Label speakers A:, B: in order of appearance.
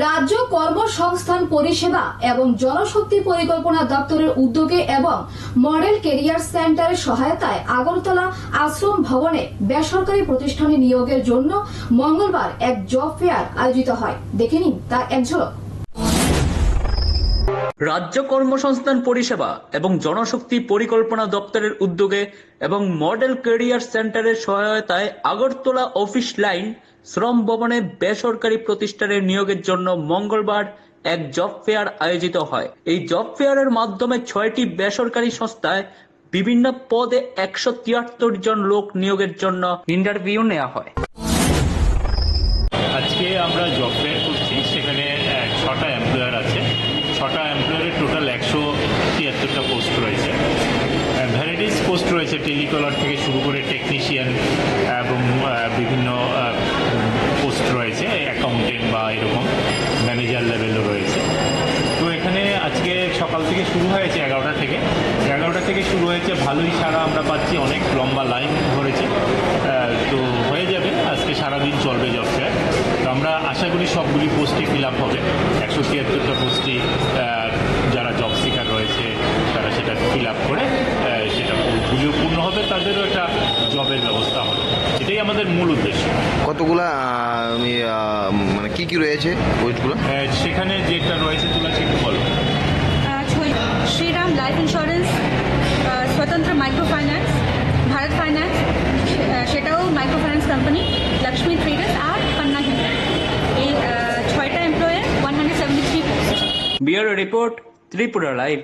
A: রাজ্য কর্মসংস্থান পরিষেবা এবং জনশক্তি পরিকল্পনা দপ্তরের উদ্যোগে এবং মডেল ক্যারিয়ার সেন্টারের সহায়তায় আগরতলা আশ্রম ভবনে বেসরকারি প্রতিষ্ঠানে নিয়োগের জন্য মঙ্গলবার এক জব ফেয়ার আয়োজিত হয়। দেখে নিন তার এক ঝলক।
B: রাজ্য কর্মসংস্থান পরিষেবা এবং জনশক্তি পরিকল্পনা দপ্তরের উদ্যোগে এবং মডেল ক্যারিয়ার সেন্টারের সহায়তায় আগরতলা অফিস লাইন শ্রম ভবনে বেসরকারি প্রতিষ্ঠানের নিয়োগের জন্য মঙ্গলবার এক জব ফেয়ার আয়োজিত হয়। এই জব ফেয়ারের মাধ্যমে 6টি বেসরকারি সংস্থায় বিভিন্ন পদে 173 জন লোক নিয়োগের জন্য ইন্টারভিউ নেওয়া হয়।
C: আজকে আমরা জব ফেয়ার করছি, সেখানে 6টা এমপ্লয়ার আছে। 6টা এমপ্লয়ারের টোটাল 173টা পোস্ট রয়েছে। ভ্যারাইটিস পোস্ট রয়েছে, টেলিকলার থেকে শুরু করে টেকনিশিয়ান এবং বিভিন্ন পোস্ট রয়েছে, অ্যাকাউন্টেন্ট বা এরকম ম্যানেজার লেভেলও রয়েছে। তো এখানে আজকে সকাল থেকে শুরু হয়েছে 11টা থেকে শুরু হয়েছে। ভালোই সাড়া আমরা পাচ্ছি, অনেক লম্বা লাইন ধরেছে। তো হয়ে যাবে, আজকে সারাদিন চলবে জব ফেয়ার। তো আমরা আশা করি সবগুলি পোস্টই ফিল আপ হবে। 173টা পোস্টই যারা জব সিকার রয়েছে তারা সেটা ফিল আপ করে সেটা পুরোপুরিও পূর্ণ হবে, তাদেরও একটা জবের ব্যবস্থা হবে। এটাই আমাদের মূল উদ্দেশ্য।
D: কতগুলা মানে কি রয়েছে পোস্টগুলো?
C: সেখানে যেটা রয়েছে তুলা একটু বলো।
E: Shriram life insurance, Swatantra micro finance, Bharat finance, সেটাও micro finance company, Lakshmi traders আর পান্না হিন্দি। এই 6টা employer 173 post.
B: Bureau report, Tripura live.